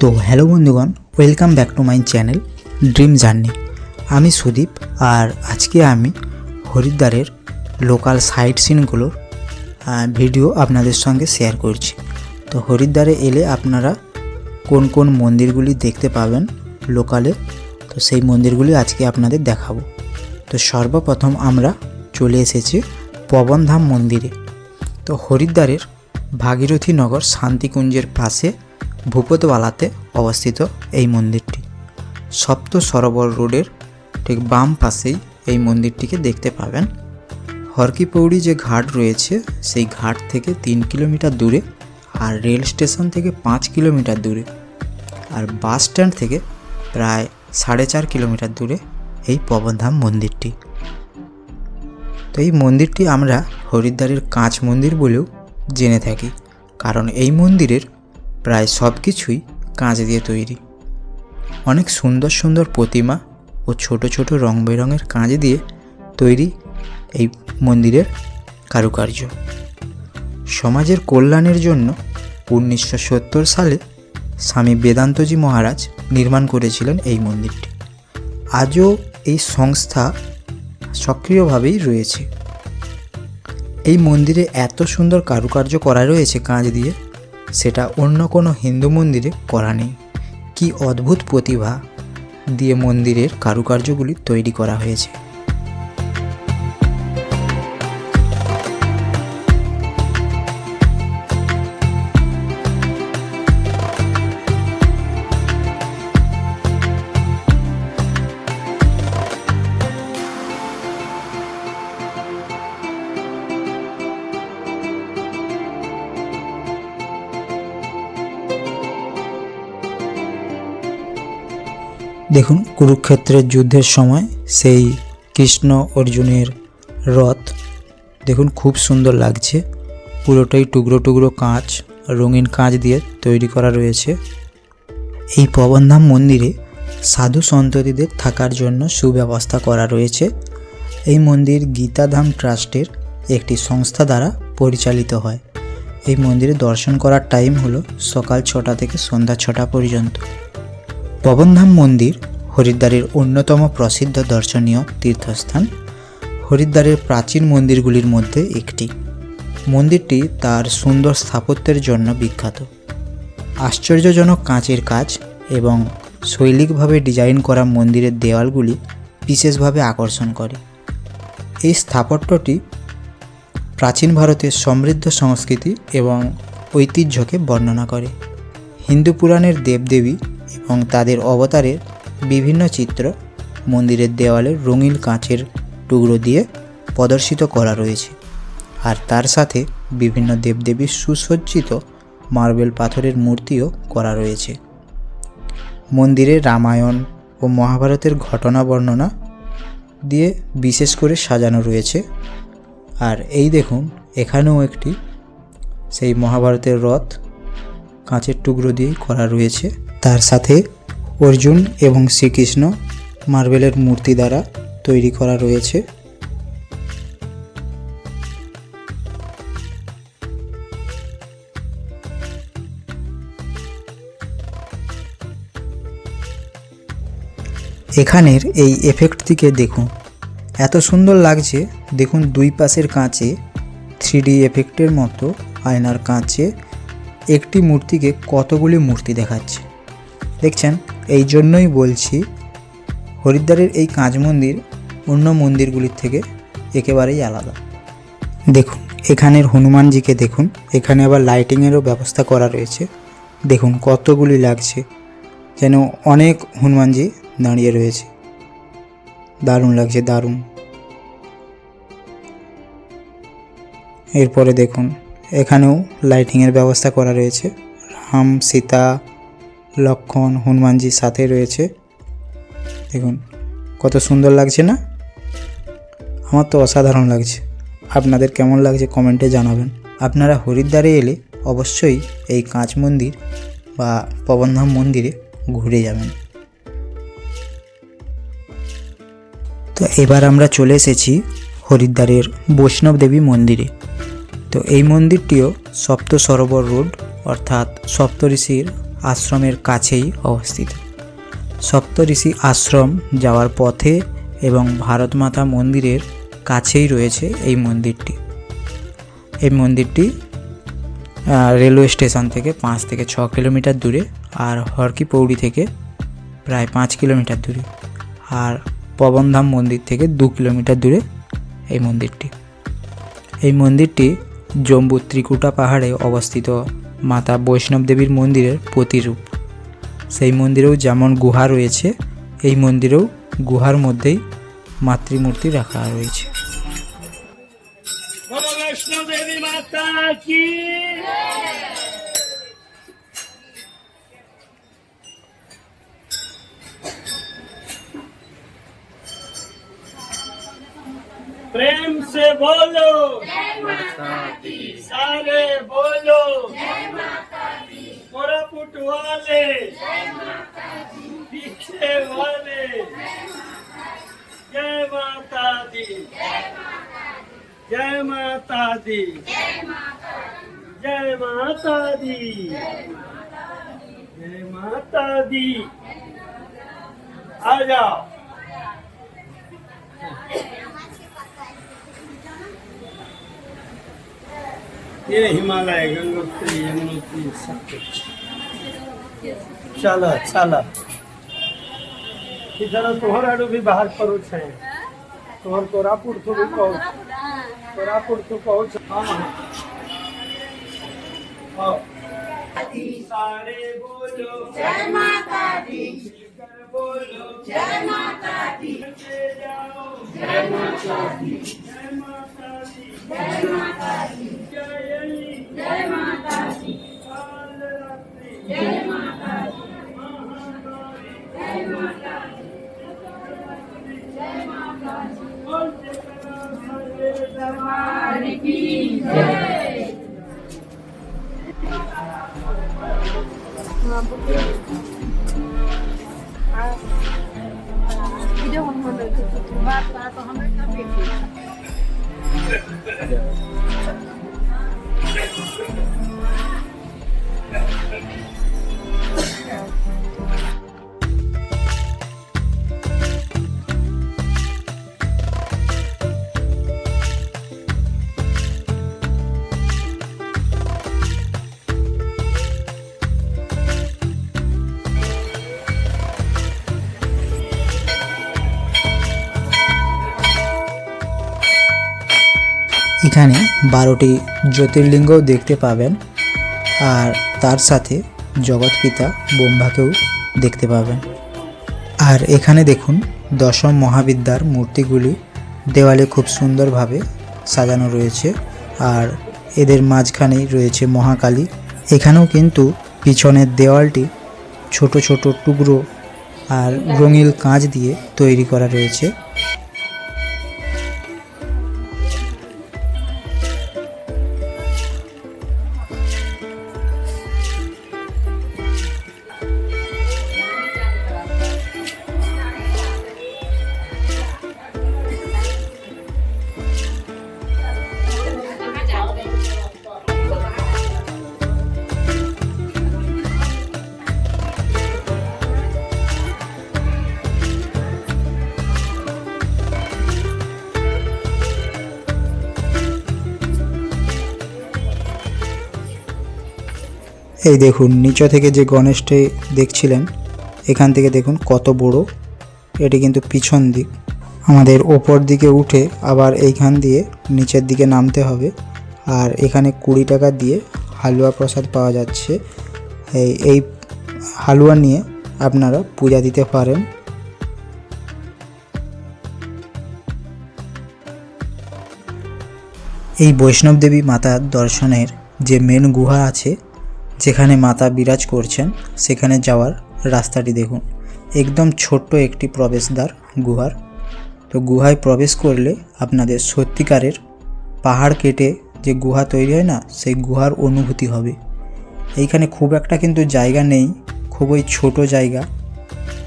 তো হ্যালো বন্ধুগণ, welcome back to my channel dream journey. আমি সুদীপ, আর আজকে আমি হরিদ্বারের লোকাল সাইট সিনগুলোর ভিডিও আপনাদের সঙ্গে শেয়ার করছি। তো হরিদ্বারে এলে আপনারা কোন কোন মন্দিরগুলি দেখতে পাবেন লোকালে, তো সেই মন্দিরগুলি আজকে আপনাদের দেখাবো। তো সর্বপ্রথম আমরা চলে এসেছি পবনধাম মন্দিরে। তো হরিদ্বারের ভাগীরথী নগর শান্তিকুঞ্জের পাশে ভূপতওয়ালাতে অবস্থিত এই মন্দিরটি। সপ্ত সরোবর রোডের ঠিক বাম পাশেই এই মন্দিরটিকে দেখতে পাবেন। হরকিপৌড়ি যে ঘাট রয়েছে সেই ঘাট থেকে 3 কিলোমিটার দূরে, আর রেল স্টেশন থেকে 5 কিলোমিটার দূরে, আর বাস স্ট্যান্ড থেকে প্রায় 4.5 কিলোমিটার দূরে এই পবনধাম মন্দিরটি। তো এই মন্দিরটি আমরা হরিদ্বারের কাঁচ মন্দির বলেও জেনে থাকি, কারণ এই মন্দিরের প্রায় সব কিছুই কাঁচ দিয়ে তৈরি। অনেক সুন্দর সুন্দর প্রতিমা ও ছোট ছোট রং বেরঙের কাঁচ দিয়ে তৈরি এই মন্দিরের কারুকার্য। সমাজের কল্যাণের জন্য 1970 সালে স্বামী বেদান্তজি মহারাজ নির্মাণ করেছিলেন এই মন্দিরটি। আজও এই সংস্থা সক্রিয়ভাবেই রয়েছে। এই মন্দিরে এত সুন্দর কারুকার্য করা রয়েছে কাঁচ দিয়ে, সেটা অন্য কোনো হিন্দু মন্দিরে করা নেই। কি অদ্ভুত প্রতিভা দিয়ে মন্দিরের কারুকার্যগুলি তৈরি করা হয়েছে। দেখুন, কুরুক্ষেত্রের যুদ্ধের সময় সেই কৃষ্ণ অর্জুনের রথ দেখুন, খুব সুন্দর লাগছে। পুরোটাই টুকরো টুকরো কাঁচ, রঙিন কাঁচ দিয়ে তৈরি করা রয়েছে। এই পবনধাম মন্দিরে সাধু সন্ততিদের থাকার জন্য সুব্যবস্থা করা রয়েছে। এই মন্দির গীতাধাম ট্রাস্টের একটি সংস্থা দ্বারা পরিচালিত হয়। এই মন্দিরে দর্শন করার টাইম হলো সকাল 6টা থেকে সন্ধ্যা 6টা পর্যন্ত। পবনধাম মন্দির হরিদ্বারের অন্যতম প্রসিদ্ধ দর্শনীয় তীর্থস্থান। হরিদ্বারের প্রাচীন মন্দিরগুলির মধ্যে একটি। মন্দিরটি তার সুন্দর স্থাপত্যের জন্য বিখ্যাত। আশ্চর্যজনক কাঁচের কাজ এবং শৈল্পিকভাবে ডিজাইন করা মন্দিরের দেওয়ালগুলি বিশেষভাবে আকর্ষণ করে। এই স্থাপত্যটি প্রাচীন ভারতের সমৃদ্ধ সংস্কৃতি এবং ঐতিহ্যকে বর্ণনা করে। হিন্দু পুরাণের দেবদেবী এবং তাদের অবতারের বিভিন্ন চিত্র মন্দিরের দেওয়ালে রঙিন কাঁচের টুকরো দিয়ে প্রদর্শিত করা রয়েছে, আর তার সাথে বিভিন্ন দেবদেবীর সুসজ্জিত মার্বেল পাথরের মূর্তিও করা রয়েছে। মন্দিরে রামায়ণ ও মহাভারতের ঘটনা বর্ণনা দিয়ে বিশেষ করে সাজানো রয়েছে। আর এই দেখুন, এখানেও একটি সেই মহাভারতের রথ কাঁচের টুকরো দিয়েই করা রয়েছে। তার সাথে অর্জুন এবং শ্রীকৃষ্ণ মার্বেলের মূর্তি দ্বারা তৈরি করা রয়েছে। এখানের এই এফেক্টটিকে দেখুন, এত সুন্দর লাগছে। দেখুন, দুই পাশের কাঁচে 3D এফেক্টের মতো আয়নার কাঁচে একটি মূর্তিকে কতগুলি মূর্তি দেখাচ্ছে, দেখছেন? এই জন্যই বলছি হরিদ্বারের এই কাঁচ মন্দির অন্য মন্দিরগুলির থেকে একেবারেই আলাদা। দেখুন, এখানের হনুমানজিকে দেখুন, এখানে আবার লাইটিংয়েরও ব্যবস্থা করা রয়েছে। দেখুন কতগুলি লাগছে, যেন অনেক হনুমানজি দাঁড়িয়ে রয়েছে। দারুণ লাগছে, দারুণ। এরপরে দেখুন, এখানেও লাইটিংয়ের ব্যবস্থা করা রয়েছে। রাম, সীতা, লক্ষ্মণ, হনুমানজির সাথে রয়েছে। দেখুন কত সুন্দর লাগছে না? আমার তো অসাধারণ লাগছে। আপনাদের কেমন লাগছে কমেন্টে জানাবেন। আপনারা হরিদ্বারে এলে অবশ্যই এই কাঁচ মন্দির বা পবনধাম মন্দিরে ঘুরে যাবেন। তো এবার আমরা চলে এসেছি হরিদ্বারের বৈষ্ণব দেবী মন্দিরে। তো এই মন্দিরটিও সপ্ত সরোবর রোড অর্থাৎ সপ্তঋষির আশ্রমের কাছেই অবস্থিত। সপ্তঋষি আশ্রম যাওয়ার পথে এবং ভারত মাতা মন্দিরের কাছেই রয়েছে এই মন্দিরটি। এই মন্দিরটি রেলওয়ে স্টেশন থেকে 5 থেকে 6 কিলোমিটার দূরে, আর হরকি পৌড়ি থেকে প্রায় 5 কিলোমিটার দূরে, আর পবনধাম মন্দির থেকে 2 কিলোমিটার দূরে এই মন্দিরটি। এই মন্দিরটি জম্বু ত্রিকুটা পাহাড়ে অবস্থিত মাতা বৈষ্ণব দেবীর মন্দিরের প্রতিরূপ। সেই মন্দিরেও যেমন গুহা রয়েছে, এই মন্দিরেও গুহার মধ্যেই মাতৃমূর্তি রাখা রয়েছে। वैष्णो देवी माता की प्रेम से बोलो सारे बोलो कोरापुट वाले पीछे वाले जय माता दी, जय माता दी, जय माता दी, जय माता दी। आ जाओ। ये हिमालय गंगोत्री यमुनोत्री सब कुछ। चलो चलो इधर तोहर आडू भी बाहर परोछ है, तोहर कोरापुट तो भी पहुंच, कोरापुट तो पहुंच। हाँ सारे बोलो जय माता दी, बोलो जय माता दी, जाओ जय माता दी, जय माता दी, जय माता दी, जय माता दी, काल रात्रि जय माता दी, महाकाली जय माता दी, जय माता दी, बोल जयकारा सर्वे दरबार की जय। Video không được thì ba tôi không biết có việc gì. এখানে 12টি জ্যোতির্লিঙ্গও দেখতে পাবেন, আর তার সাথে জগৎপিতা ব্রহ্মাকেও দেখতে পাবেন। আর এখানে দেখুন দশম মহাবিদ্যার মূর্তিগুলি দেওয়ালে খুব সুন্দরভাবে সাজানো রয়েছে, আর এদের মাঝখানেই রয়েছে মহাকালী। এখানেও কিন্তু পিছনের দেওয়ালটি ছোট ছোট টুকরো আর রঙিন কাঁচ দিয়ে তৈরি করা রয়েছে। এই দেখুন নিচে থেকে যে গণেশটি দেখছিলেন, এখান থেকে দেখুন কত বড়। এটি কিন্তু পিছন দিক, আমাদের ওপর দিকে উঠে আবার এইখান দিয়ে নিচের দিকে নামতে হবে। আর এখানে 20 টাকা দিয়ে হালুয়া প্রসাদ পাওয়া যাচ্ছে। এই হালুয়া নিয়ে আপনারা পূজা দিতে পারেন। এই বৈষ্ণব দেবী মাতার দর্শনের যে মেন গুহা আছে, যেখানে মাতা বিরাজ করছেন, সেখানে যাওয়ার রাস্তাটি দেখুন। একদম ছোট্ট একটি প্রবেশদ্বার গুহার। তো গুহায় প্রবেশ করলে আপনাদের সত্যিকারের পাহাড় কেটে যে গুহা তৈরি হয় না, সেই গুহার অনুভূতি হবে। এইখানে খুব একটা কিন্তু জায়গা নেই, খুবই ছোট জায়গা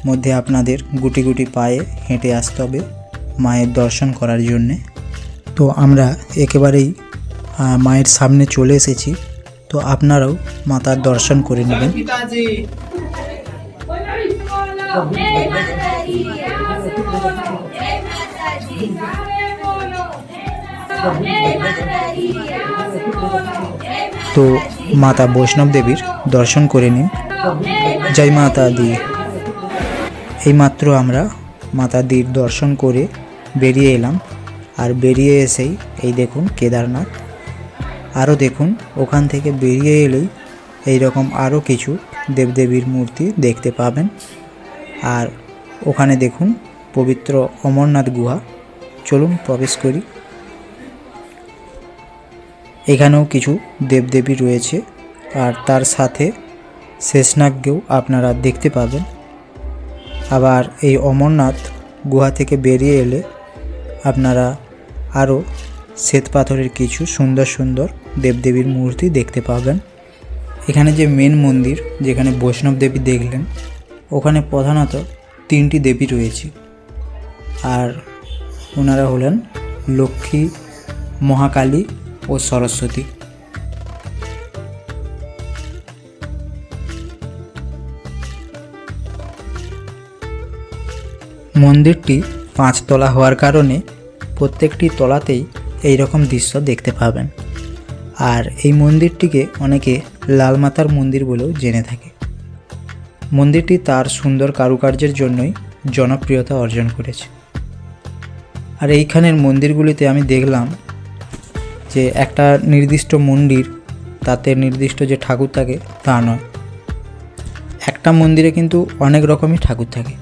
মধ্যে আপনাদের গুটি গুটি পায়ে হেঁটে আসতে হবে মায়ের দর্শন করার জন্যে। তো আমরা একেবারেই মায়ের সামনে চলে এসেছি। তো তো আপনারাও মাতার দর্শন করে নেবেন। তো মাতা বৈষ্ণব দেবীর দর্শন করে নিন। জয় মাতা দি। এইমাত্র আমরা মাতা দির দর্শন করে বেরিয়ে এলাম, আর বেরিয়ে এসেই এই দেখুন কেদারনাথ। আরও দেখুন ওখান থেকে বেরিয়ে এলেই এই রকম আরও কিছু দেবদেবীর মূর্তি দেখতে পাবেন। আর ওখানে দেখুন পবিত্র অমরনাথ গুহা। চলুন প্রবেশ করি। এখানেও কিছু দেবদেবী রয়েছে, আর তার সাথে শেষনাগকেও আপনারা দেখতে পাবেন। আবার এই অমরনাথ গুহা থেকে বেরিয়ে এলে আপনারা আরও শ্বেত পাথরের কিছু সুন্দর সুন্দর দেবদেবীর মূর্তি দেখতে পাবেন। এখানে যে মেন মন্দির, যেখানে বৈষ্ণব দেবী দেখলেন, ওখানে প্রধানত 3টি দেবী রয়েছে, আর ওনারা হলেন লক্ষ্মী, মহাকালী ও সরস্বতী। মন্দিরটি 5 তলা হওয়ার কারণে প্রত্যেকটি তলাতেই এই রকম দৃশ্য দেখতে পাবেন। আর এই মন্দিরটিকে অনেকে লাল মাতার মন্দির বলেও জেনে থাকে। মন্দিরটি তার সুন্দর কারুকার্যের জন্যই জনপ্রিয়তা অর্জন করেছে। আর এইখানের মন্দিরগুলিতে আমি দেখলাম যে একটা নির্দিষ্ট মন্দির, তাতে নির্দিষ্ট যে ঠাকুর থাকে তা নয়। একটা মন্দিরে কিন্তু অনেক রকমই ঠাকুর থাকে।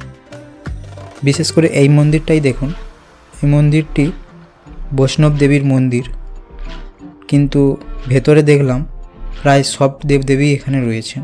বিশেষ করে এই মন্দিরটাই দেখুন, এই মন্দিরটি বৈষ্ণব দেবীর মন্দির, কিন্তু ভেতরে দেখলাম প্রায় সব দেবদেবী এখানে রয়েছেন।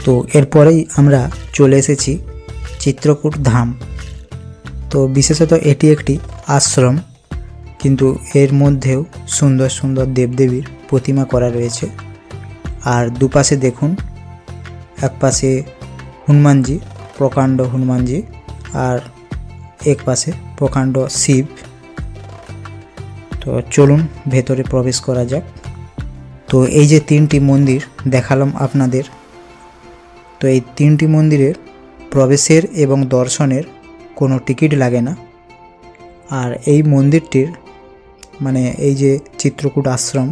তো এরপরেই আমরা চলে এসেছি চিত্রকূট ধাম। তো বিশেষত এটি একটি আশ্রম, কিন্তু এর মধ্যেও সুন্দর সুন্দর দেবদেবীর প্রতিমা করা রয়েছে। আর দুপাশে দেখুন, এক পাশে হনুমানজি, প্রকাণ্ড হনুমানজি, আর এক পাশে প্রকাণ্ড শিব। তো চলুন ভেতরে প্রবেশ করা যাক। তো এই যে 3টি মন্দির দেখালাম আপনাদের, তো এই 3টি মন্দিরের প্রবেশের এবং দর্শনের কোনো টিকিট লাগে না। আর এই মন্দিরটির মানে এই যে চিত্রকূট আশ্রম,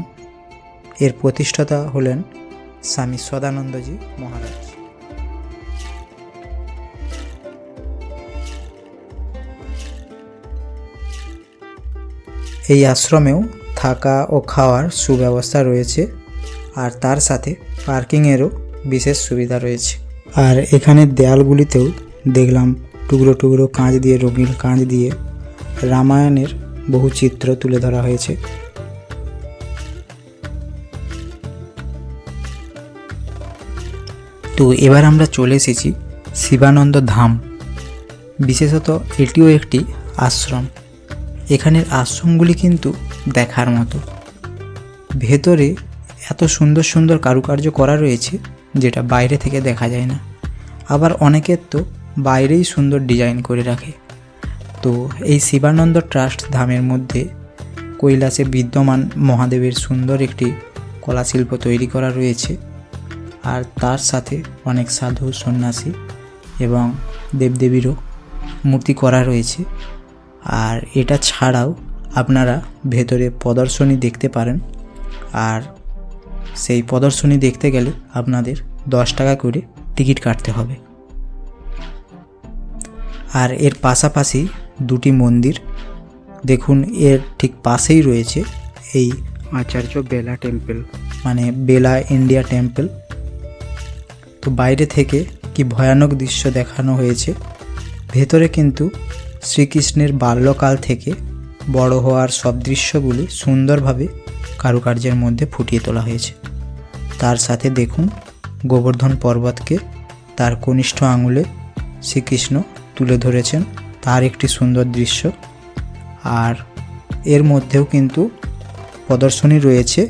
এর প্রতিষ্ঠাতা হলেন স্বামী সদানন্দজি মহারাজ। এই আশ্রমেও থাকা ও খাওয়ার সুব্যবস্থা রয়েছে, আর তার সাথে পার্কিংয়েরও বিশেষ সুবিধা রয়েছে। আর এখানে দেয়ালগুলিতেও দেখলাম টুকরো টুকরো কাঁচ দিয়ে, রঙিন কাঁচ দিয়ে রামায়ণের বহু চিত্র তুলে ধরা হয়েছে। তো এবার আমরা চলে এসেছি শিবানন্দ ধাম। বিশেষত এটিও একটি আশ্রম। এখানের আশ্রমগুলি কিন্তু দেখার মতো। ভেতরে এত সুন্দর সুন্দর কারুকার্য করা রয়েছে যেটা বাইরে থেকে দেখা যায় না। আবার অনেকের তো বাইরেই সুন্দর ডিজাইন করে রাখে। তো এই শিবানন্দ ট্রাস্ট ধামের মধ্যে কৈলাসে বিদ্যমান মহাদেবের সুন্দর একটি কলাশিল্প তৈরি করা রয়েছে, আর তার সাথে অনেক সাধু সন্ন্যাসী এবং দেবদেবীরও মূর্তি করা রয়েছে। আর এটা ছাড়াও আপনারা ভেতরে প্রদর্শনী দেখতে পারেন, আর সেই প্রদর্শনী দেখতে গেলে আপনাদের 10 টাকা করে টিকিট কাটতে হবে। আর এর পাশাপাশি 2টি মন্দির দেখুন, এর ঠিক পাশেই রয়েছে এই আচার্য বেলা টেম্পল, মানে বেলা ইন্ডিয়া টেম্পল। তো বাইরে থেকে কি ভয়ানক দৃশ্য দেখানো হয়েছে, ভেতরে কিন্তু শ্রীকৃষ্ণের বাল্যকাল থেকে বড় হওয়ার সব দৃশ্যগুলি সুন্দরভাবে কারুকার্যের মধ্যে ফুটিয়ে তোলা হয়েছে। তার সাথে দেখুন গোবর্ধন পর্বতকে তার কনিষ্ঠ আঙুলে শ্রীকৃষ্ণ তুলে ধরেছেন তার একটি সুন্দর দৃশ্য। আর এর মধ্যেও কিন্তু প্রদর্শনী রয়েছে।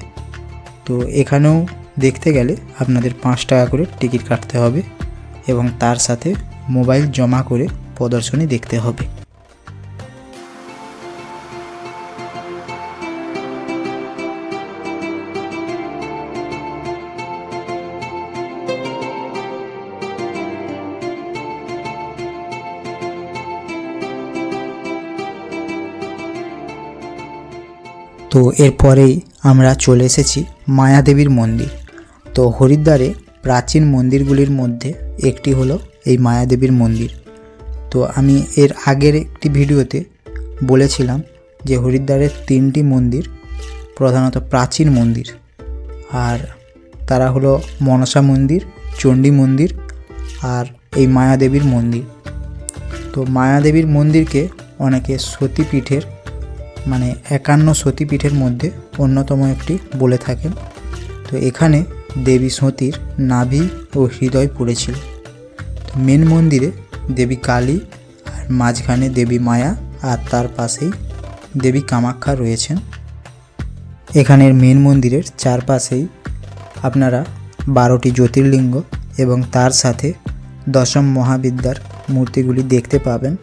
তো এখানেও দেখতে গেলে আপনাদের 5 টাকা করে টিকিট কাটতে হবে এবং তার সাথে মোবাইল জমা করে প্রদর্শনী দেখতে হবে। তো এরপরেই আমরা চলে এসেছি মায়াদেবীর মন্দির। তো হরিদ্বারে প্রাচীন মন্দিরগুলির মধ্যে একটি হলো এই মায়াদেবীর মন্দির। তো আমি এর আগের একটি ভিডিওতে বলেছিলাম যে হরিদ্বারের 3টি মন্দির প্রধানত প্রাচীন মন্দির, আর তারা হলো মনসা মন্দির, চণ্ডী মন্দির আর এই মায়াদেবীর মন্দির। তো মায়াদেবীর মন্দিরকে অনেকে সতীপীঠের 51 সতীপীঠের মধ্যে অন্যতম একটি বলে থাকেন। তো এখানে দেবী সতীর নাভি ও হৃদয় পড়েছিল। তো মেন মন্দিরে দেবী কালী, আর মাঝখানে দেবী মায়া, আর তার পাশেই দেবী কামাখ্যা রয়েছেন। এখানের মেন মন্দিরের চারপাশেই আপনারা 12টি জ্যোতির্লিঙ্গ এবং তার সাথে দশম মহাবিদ্যার মূর্তিগুলি দেখতে পাবেন।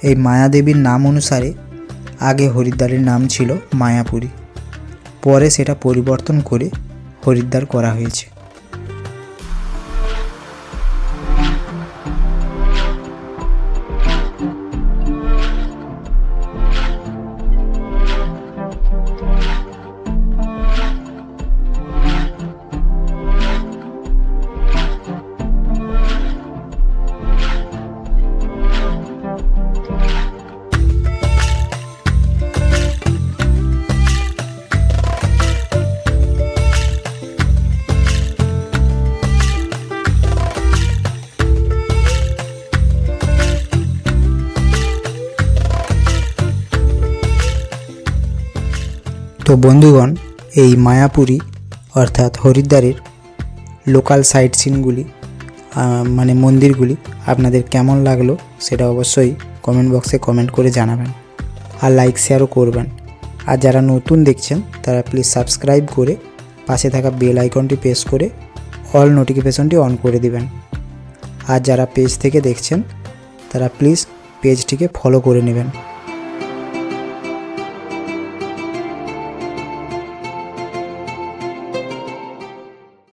এই মায়াদেবীর নাম অনুসারে আগে হরিদ্বারের নাম ছিল মায়াপুরী, পরে সেটা পরিবর্তন করে হরিদ্বার করা হয়েছে। তো বন্ধুগণ, এই মায়াপুরী অর্থাৎ হরিদ্বারের লোকাল সাইট সিনগুলি মন্দিরগুলি আপনাদের কেমন লাগলো সেটা অবশ্যই কমেন্ট বক্সে কমেন্ট করে জানাবেন, আর লাইক শেয়ারও করবেন। আর যারা নতুন দেখছেন তারা প্লিজ সাবস্ক্রাইব করে পাশে থাকা বেল আইকনটি প্রেস করে অল নোটিফিকেশনটি অন করে দিবেন। আর যারা পেজ থেকে দেখছেন তারা প্লিজ পেজটিকে ফলো করে নেবেন।